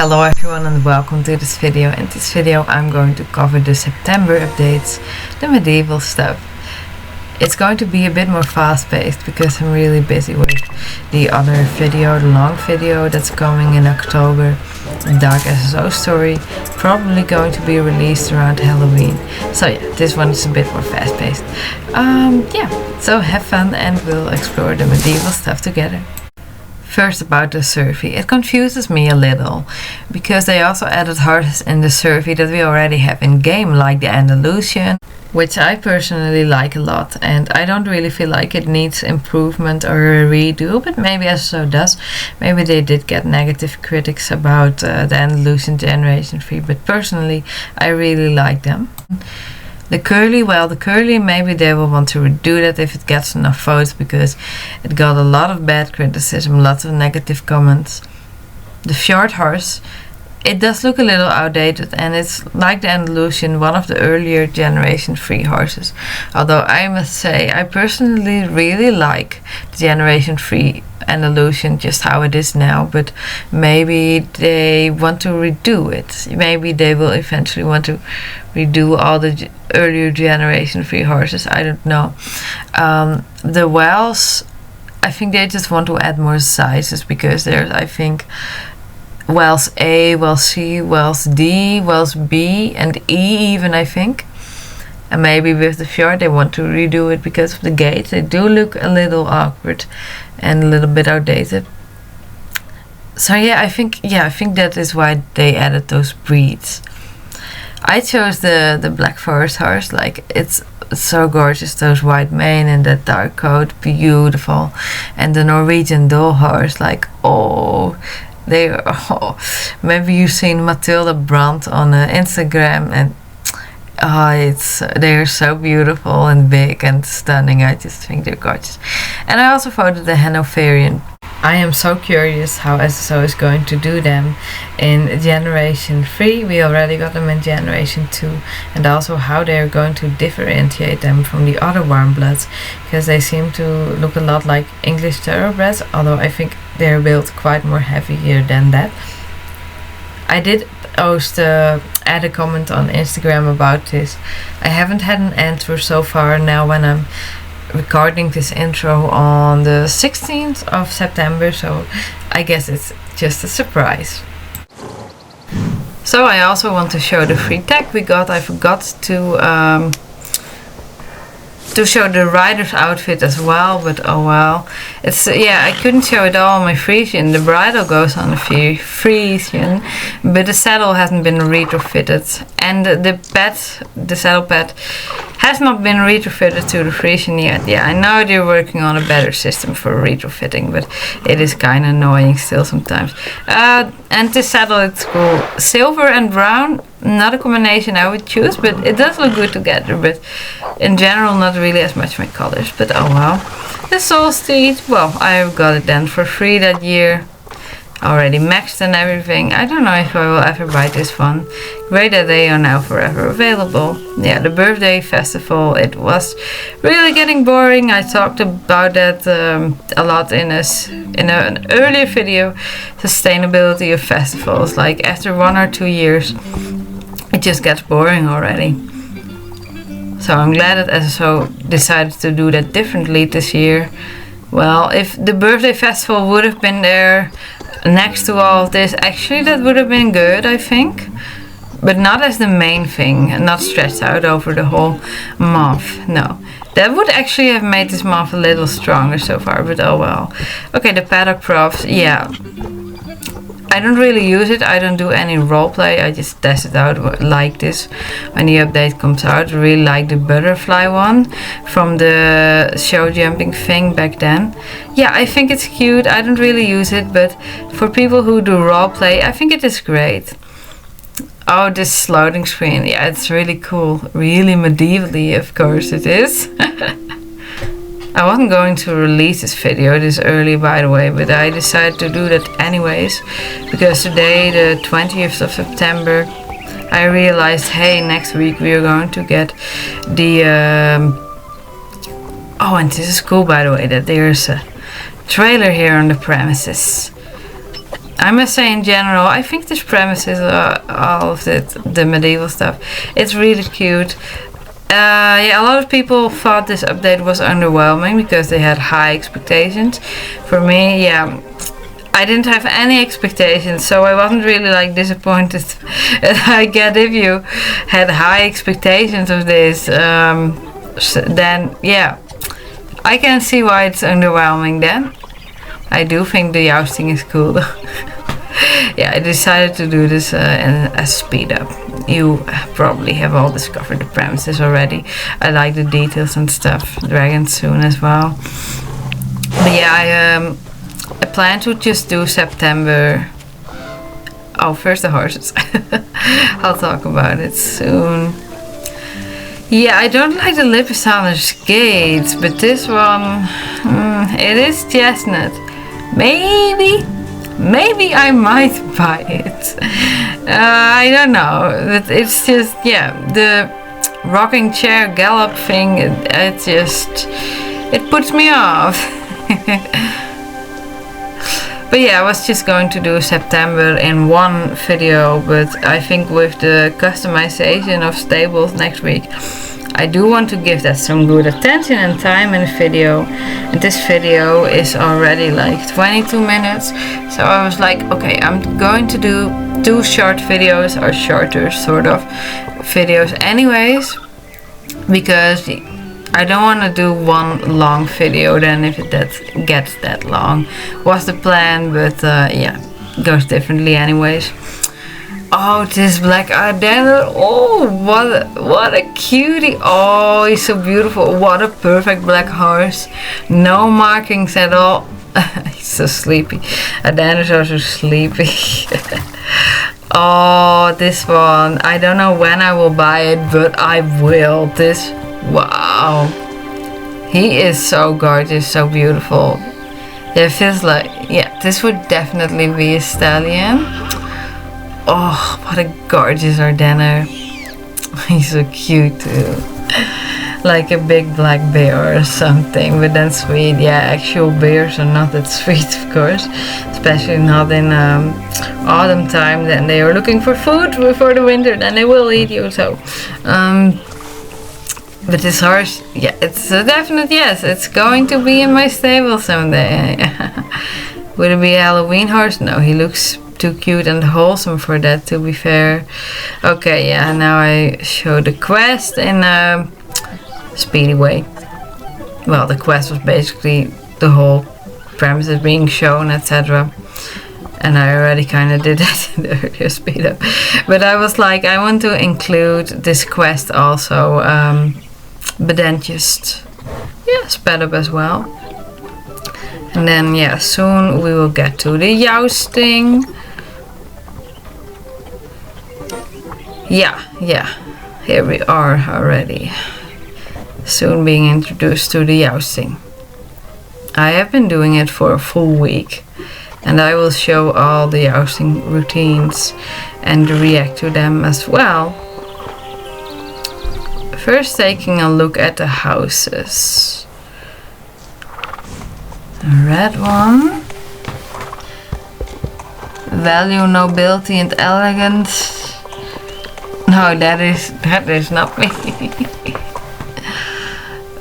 Hello everyone and welcome to this video. In this video I'm going to cover the September updates, the medieval stuff. It's going to be a bit more fast paced because I'm really busy with the other video, the long video that's coming in October, the Dark SSO story, probably going to be released around Halloween. So yeah, this one is a bit more fast paced. So have fun and we'll explore the medieval stuff together. First about the survey, it confuses me a little because they also added horses in the survey that we already have in game, like the Andalusian, which I personally like a lot, and I don't really feel like it needs improvement or a redo, but maybe SSO does. Maybe they did get negative critics about the Andalusian Generation 3, but personally I really like them. The curly, maybe they will want to redo that if it gets enough votes, because it got a lot of bad criticism, lots of negative comments. The fjord horse, it does look a little outdated, and it's like the Andalusian, one of the earlier Generation 3 horses. Although I must say, I personally really like the Generation 3 Andalusian just how it is now, but maybe they want to redo it. Maybe they will eventually want to redo all the earlier Generation 3 horses, I don't know. The Wells, I think they just want to add more sizes, because there's, I think, Wells A, Wells C, Wells D, Wells B and E even, I think. And maybe with the fjord they want to redo it because of the gates. They do look a little awkward and a little bit outdated. So yeah, I think that is why they added those breeds. I chose the Black Forest horse, like it's so gorgeous, those white mane and that dark coat, beautiful. And the Norwegian doll horse, like maybe you've seen Matilda Brandt on Instagram, and they are so beautiful and big and stunning. I just think they're gorgeous. And I also voted the Hanoverian. I am so curious how SSO is going to do them in Generation 3. We already got them in Generation 2, and also how they are going to differentiate them from the other warm bloods, because they seem to look a lot like English thoroughbreds, although I think they're built quite more heavier than that. I did post add a comment on Instagram about this. I haven't had an answer so far now when I'm recording this intro on the 16th of September, so I guess it's just a surprise. So I also want to show the free tag we got. I forgot to show the rider's outfit as well, but oh well. It's I couldn't show it all on my Frisian. The bridle goes on the Frisian, but the saddle hasn't been retrofitted, and the saddle pad has not been retrofitted to the Frisian yet. Yeah, I know they're working on a better system for retrofitting, but it is kind of annoying still sometimes. And this saddle, it's cool. Silver and brown, not a combination I would choose, but it does look good together. But in general, not really as much my colors, but oh well. The Soul Steed, well, I got it then for free that year. Already maxed and everything. I don't know if I will ever buy this one. Great that they are now forever available. Yeah, the birthday festival, it was really getting boring. I talked about that a lot in an earlier video. Sustainability of festivals. Like after 1 or 2 years, it just gets boring already. So I'm glad that SSO decided to do that differently this year. Well, if the birthday festival would have been there next to all of this, actually that would have been good, I think, but not as the main thing, and not stretched out over the whole month. No, that would actually have made this month a little stronger so far, but oh well. Okay, the Paddock props, yeah, I don't really use it. I don't do any roleplay. I just test it out like this when the update comes out. I really like the butterfly one from the show jumping thing back then. Yeah, I think it's cute. I don't really use it, but for people who do roleplay, I think it is great. Oh, this loading screen. Yeah, it's really cool. Really medievally, of course it is. I wasn't going to release this video this early, by the way, but I decided to do that anyways, because today, the 20th of September, I realized, hey, next week we are going to get the oh, and this is cool, by the way, that there's a trailer here on the premises. I must say in general, I think this premise is all of the medieval stuff. It's really cute. Yeah, a lot of people thought this update was underwhelming because they had high expectations. For me, yeah, I didn't have any expectations, so I wasn't really like disappointed. I get if you had high expectations of this, then yeah, I can see why it's underwhelming then. I do think the jousting is cool though. Yeah, I decided to do this as Sped Up. You probably have all discovered the premises already. I like the details and stuff. Dragons soon as well. But yeah, I plan to just do September. Oh, first the horses. I'll talk about it soon. Yeah, I don't like the Lipisaner's Gates, but this one, it is chestnut. Maybe I might buy it. I don't know. It's just, yeah, the rocking chair gallop thing, it puts me off. But yeah, I was just going to do September in one video, but I think with the customization of stables next week, I do want to give that some good attention and time in the video. And this video is already like 22 minutes. So I was like, okay, I'm going to do 2 short videos, or shorter sort of videos anyways, because I don't want to do one long video then if it gets that long. Was the plan, but yeah, goes differently anyways. Oh, this black Ardenner. Oh, what a cutie. Oh, he's so beautiful. What a perfect black horse. No markings at all. He's so sleepy. Ardenners are so sleepy. Oh, this one. I don't know when I will buy it, but I will. This, wow. He is so gorgeous, so beautiful. Yeah, it feels like, yeah, this would definitely be a stallion. Oh, what a gorgeous Ardenner. He's so cute too. Like a big black bear or something, but then sweet. Yeah, actual bears are not that sweet, of course. Especially not in autumn time. Then they are looking for food before the winter, then they will eat you, so. But this horse, yeah, it's a definite yes. It's going to be in my stable someday. Would it be a Halloween horse? No, he looks too cute and wholesome for that, to be fair. Okay, yeah, now I show the quest in a speedy way. Well, the quest was basically the whole premises being shown, etc. And I already kind of did that in the earlier Speed Up. But I was like, I want to include this quest also, but then just, yeah, Sped Up as well. And then, yeah, soon we will get to the jousting. Yeah, here we are already. Soon being introduced to the jousting. I have been doing it for a full week, and I will show all the jousting routines and react to them as well. First, taking a look at the houses. The red one. Value, nobility and elegance. No, that is not me.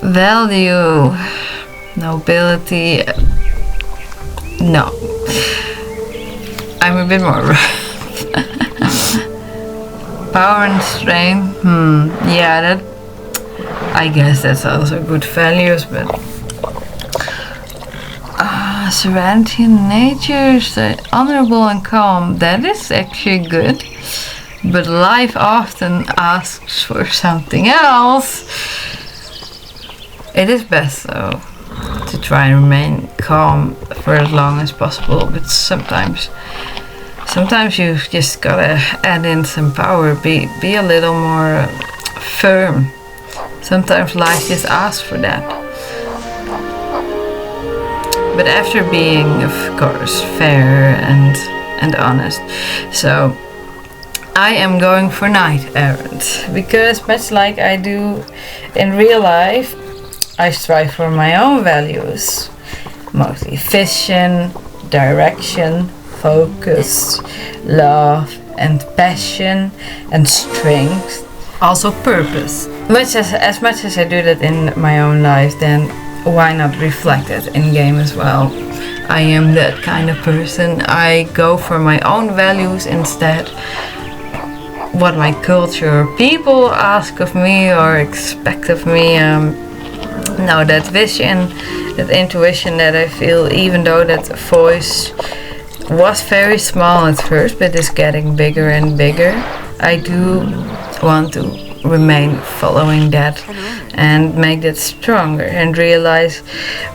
Value, nobility. No, I'm a bit more. Power and strength. Yeah, that. I guess that's also good values, but. Serenity and nature, honorable and calm. That is actually good. But life often asks for something else. It is best though to try and remain calm for as long as possible, but sometimes you've just gotta add in some power, be a little more firm. Sometimes life just asks for that. But after being, of course, fair and honest. So I am going for knight errant, because much like I do in real life, I strive for my own values. Mostly vision, direction, focus, love and passion and strength. Also purpose. As much as I do that in my own life, then why not reflect it in game as well? I am that kind of person. I go for my own values instead. What my culture, people ask of me or expect of me. No, that vision, that intuition that I feel, even though that voice was very small at first, but is getting bigger and bigger. I do want to remain following that and make that stronger and realize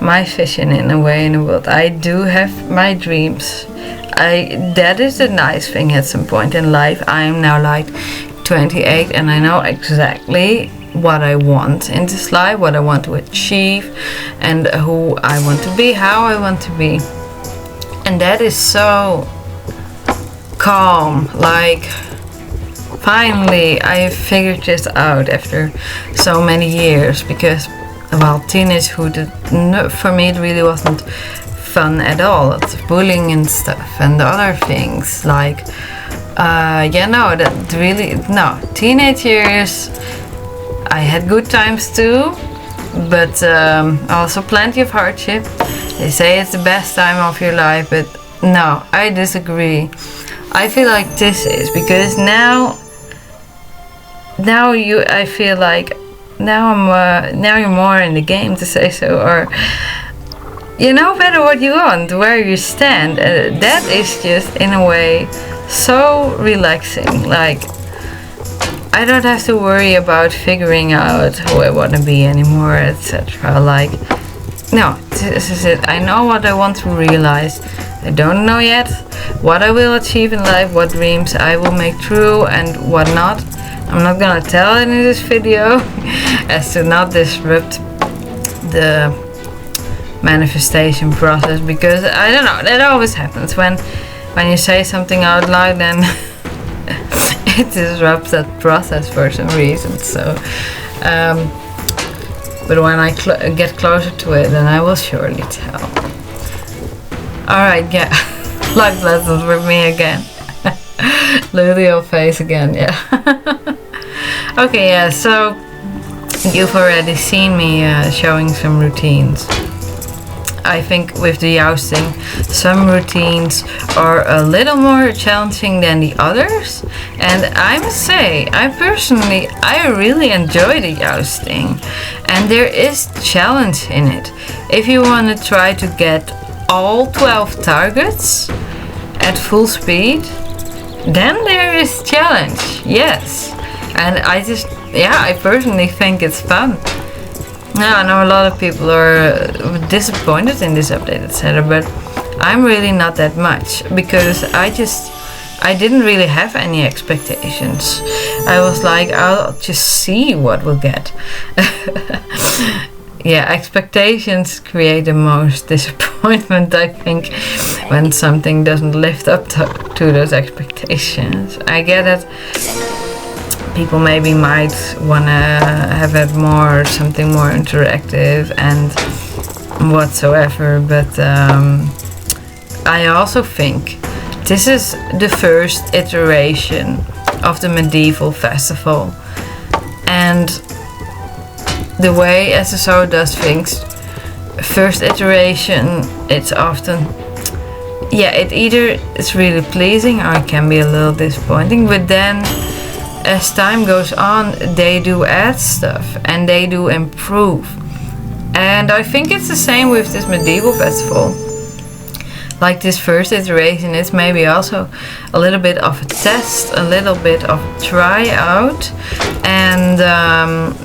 my vision in a way in the world. I do have my dreams. That is a nice thing at some point in life. I am now like 28 and I know exactly what I want in this life, what I want to achieve and who I want to be, how I want to be. And that is so calm, like finally I figured this out after so many years, because well, teenagehood for me it really wasn't fun at all. It's bullying and stuff and other things like teenage years I had good times too, but also plenty of hardship. They say it's the best time of your life, but no, I disagree. I feel like this is because now I feel like now you're more in the game, to say so, or you know better what you want, where you stand. That is just in a way so relaxing. Like I don't have to worry about figuring out who I want to be anymore, etc. Like no, this is it. I know what I want to realize. I don't know yet what I will achieve in life, what dreams I will make true and what not. I'm not gonna tell it in this video as to not disrupt the manifestation process, because I don't know, that always happens when you say something out loud, then it disrupts that process for some reason. So but when I get closer to it, then I will surely tell. Alright, yeah. Life lessons with me again. Look at the old face again, yeah. Okay, yeah, so you've already seen me showing some routines. I think with the jousting, some routines are a little more challenging than the others. And I must say, I really enjoy the jousting. And there is challenge in it. If you want to try to get all 12 targets at full speed, then there is challenge, yes. And I personally think it's fun. Now, I know a lot of people are disappointed in this updated setup, but I'm really not that much, because I didn't really have any expectations. I was like, I'll just see what we'll get. Yeah, expectations create the most disappointment, I think, when something doesn't live up to those expectations. I get it. People maybe might want to have it more, something more interactive and whatsoever, but I also think this is the first iteration of the medieval festival, and the way SSO does things, first iteration, it's often, it's really pleasing or it can be a little disappointing, but then as time goes on, they do add stuff and they do improve. And I think it's the same with this medieval festival. Like this first iteration is maybe also a little bit of a test, a little bit of a tryout, and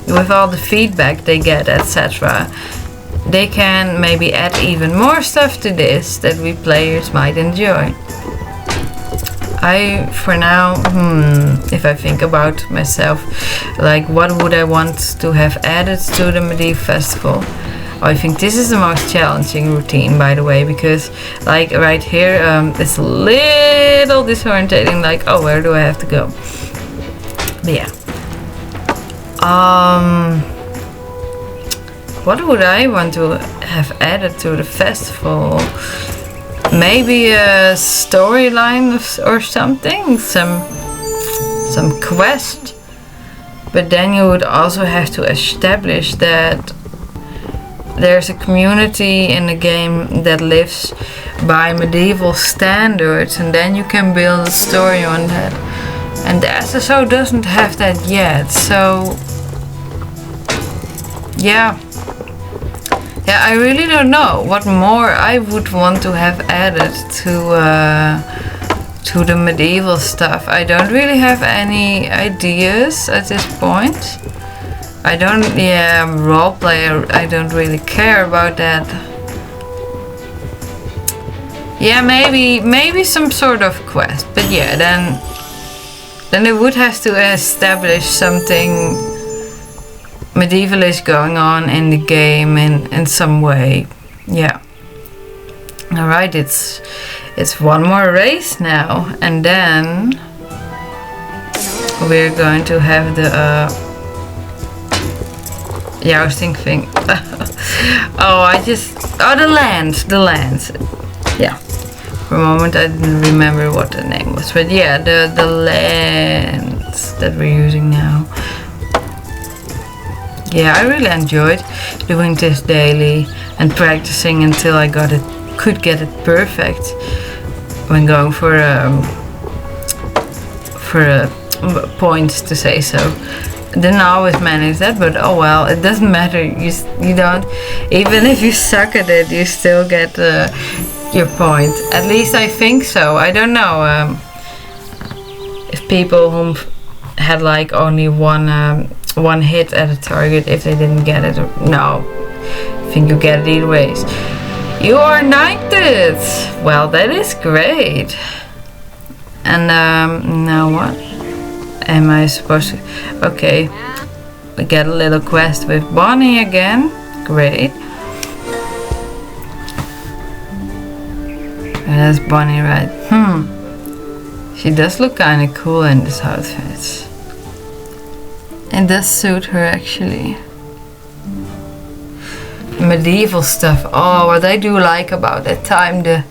with all the feedback they get, etc., they can maybe add even more stuff to this that we players might enjoy. For now, if I think about myself, like what would I want to have added to the medieval festival? I think this is the most challenging routine, by the way, because like right here, it's a little disorientating, like, oh, where do I have to go? But yeah. What would I want to have added to the festival? maybe a storyline or something, some quest. But then you would also have to establish that there's a community in the game that lives by medieval standards, and then you can build a story on that. And the SSO doesn't have that yet, so yeah, I really don't know what more I would want to have added to the medieval stuff. I don't really have any ideas at this point. I don't, roleplay, I don't really care about that. Yeah, maybe some sort of quest, but yeah, then it would have to establish something medievalist going on in the game in some way. Yeah. Alright, it's one more race now, and then we're going to have the jousting thing. The lands. Yeah. For a moment I didn't remember what the name was, but yeah, the lands that we're using now. Yeah, I really enjoyed doing this daily and practicing until I could get it perfect when going for points, to say so. Didn't always manage that, but oh well, it doesn't matter. You don't, even if you suck at it, you still get your point. At least I think so. I don't know if people who had like only one hit at a target, if they didn't get it. No, I think you get it either ways. You are knighted. Well, that is great. And now what am I supposed to? Okay, we get a little quest with Bonnie again. Great. That's Bonnie, right? She does look kind of cool in this outfit. It does suit her, actually. Medieval stuff. Oh, what I do like about that time, the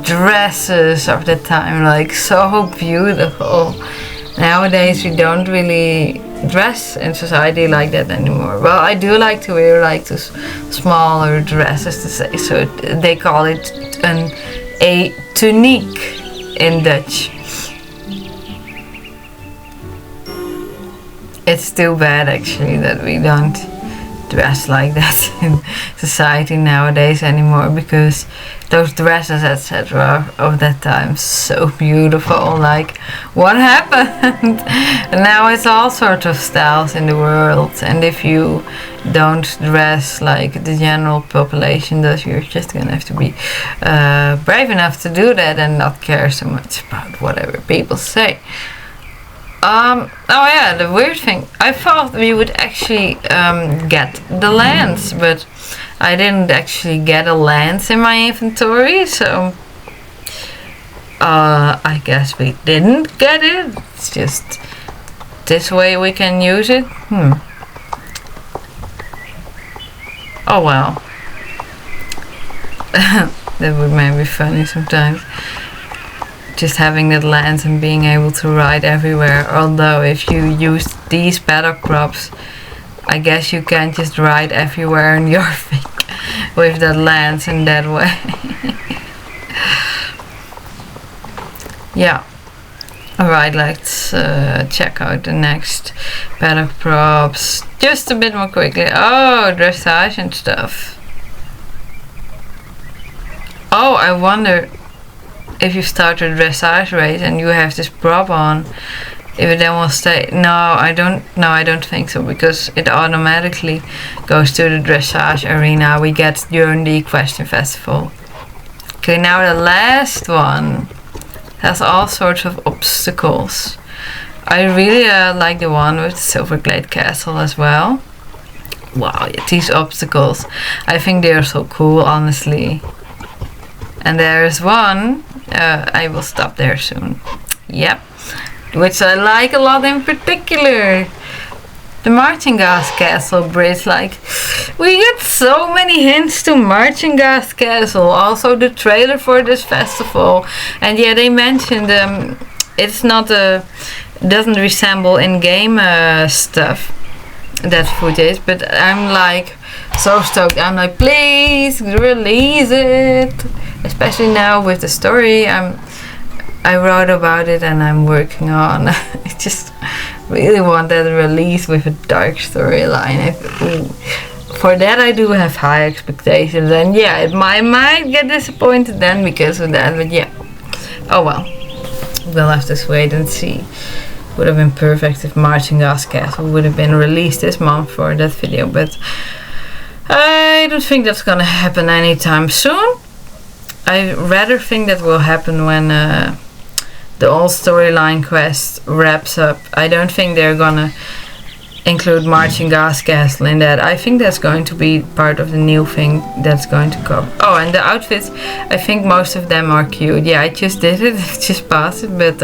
dresses of that time, like so beautiful. Nowadays we don't really dress in society like that anymore. Well, I do like to wear like those smaller dresses, to say so. They call it a tunique in Dutch. It's too bad actually that we don't dress like that in society nowadays anymore, because those dresses, etc., of that time, so beautiful. Like, what happened? Now it's all sorts of styles in the world, and if you don't dress like the general population does, you're just gonna have to be brave enough to do that and not care so much about whatever people say. Oh yeah, the weird thing, I thought we would actually get the lance, but I didn't actually get a lance in my inventory, so I guess we didn't get it. It's just this way we can use it. Oh well. That would make me funny sometimes. Just having that lance and being able to ride everywhere. Although if you use these Paddock props, I guess you can't just ride everywhere on your thing with that lance in that way. Yeah. Alright, let's check out the next Paddock props just a bit more quickly. Oh, dressage and stuff. Oh, I wonder if you start a dressage race and you have this prop on, if it then will stay. No, I don't think so, because it automatically goes to the dressage arena we get during the Question Festival. Okay, now the last one has all sorts of obstacles. I really like the one with the Silverglade Castle as well. Wow, yeah, these obstacles, I think they are so cool, honestly. And there's one, I will stop there soon. Yep, which I like a lot in particular. the Marching Gas Castle bridge. Like, we get so many hints to Marching Gas Castle. Also the trailer for this festival. And yeah, they mentioned it's not doesn't resemble in-game stuff, that footage, but I'm like so stoked. I'm like, please release it, especially now with the story I wrote about it and I'm working on. I just really want that release with a dark storyline. For that I do have high expectations, and yeah, I might get disappointed then because of that, but yeah, oh well, we'll have to wait and see. Would have been perfect if Marching Gas Castle would have been released this month for that video, but I don't think that's gonna happen anytime soon. I rather think that will happen when the old storyline quest wraps up. I don't think they're gonna include Marching Gas Castle in that. I think that's going to be part of the new thing that's going to come. Oh, and the outfits, I think most of them are cute. Yeah, I just did it, just passed it, but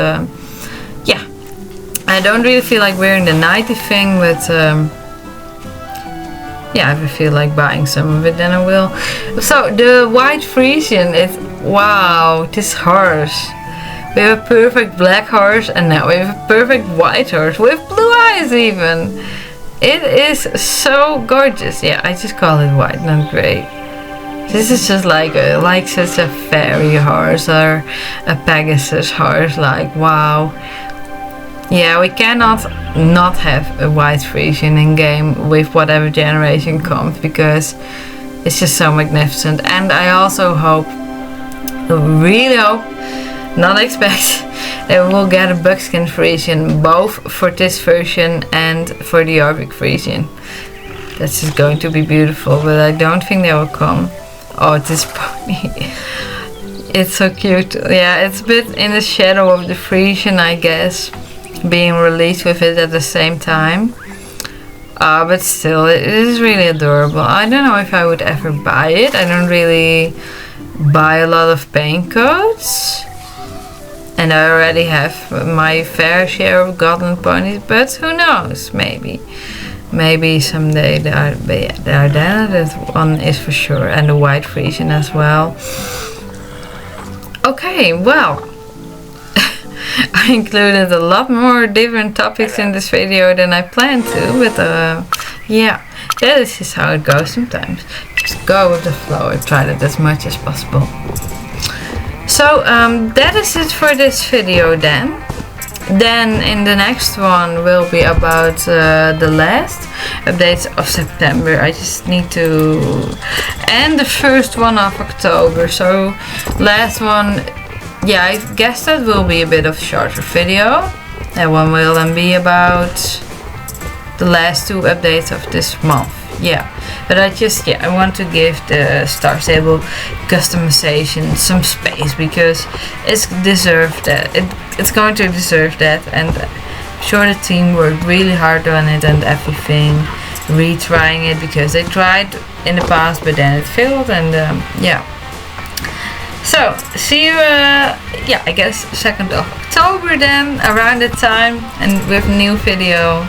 yeah. I don't really feel like wearing the nighty thing, but yeah, if I feel like buying some of it, then I will. So the white Frisian, wow, this horse. We have a perfect black horse, and now we have a perfect white horse with blue eyes even. It is so gorgeous. Yeah, I just call it white, not grey. This is just like such a fairy horse or a Pegasus horse. Like, wow. Yeah, we cannot not have a white Frisian in game with whatever generation comes, because it's just so magnificent. And I also hope, really hope, not expect, that we will get a buckskin Frisian both for this version and for the Arctic Frisian. That's just going to be beautiful, but I don't think they will come. Oh, this pony. It's so cute. Yeah, it's a bit in the shadow of the Frisian, I guess, being released with it at the same time. But still, it is really adorable. I don't know if I would ever buy it. I don't really buy a lot of paint coats, and I already have my fair share of Gotland ponies, but who knows, maybe someday the Ardennes, that one is for sure, and the white Frisian as well. Okay, well, I included a lot more different topics in this video than I planned to, but yeah, that is just how it goes sometimes. Just go with the flow. I tried it as much as possible. So that is it for this video then. Then in the next one will be about the last updates of September. I just need to, and the first one of October. So last one, yeah, I guess that will be a bit of a shorter video. That one will then be about the last two updates of this month. Yeah, but I want to give the Star Stable customization some space, because it's deserved that. It's going to deserve that, and I'm sure the team worked really hard on it and everything, retrying it, because they tried in the past but then it failed, and yeah. So see you yeah, I guess 2nd of October then, around that time, and with a new video.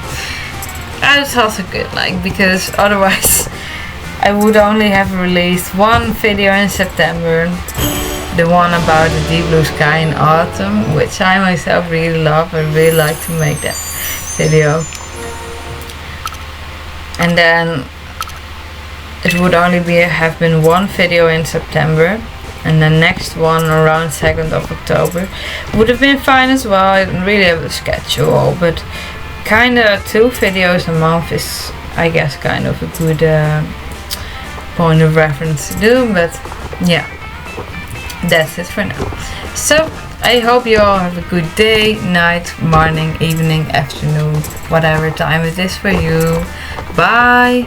That's also good, like, because otherwise I would only have released one video in September, the one about the deep blue sky in autumn, which I myself really love. I really like to make that video, and then it would only have been one video in September, and the next one around 2nd of October would have been fine as well. I didn't really have a schedule, but kinda 2 videos a month is, I guess, kind of a good point of reference to do. But yeah, that's it for now. So I hope you all have a good day, night, morning, evening, afternoon, whatever time it is for you. Bye.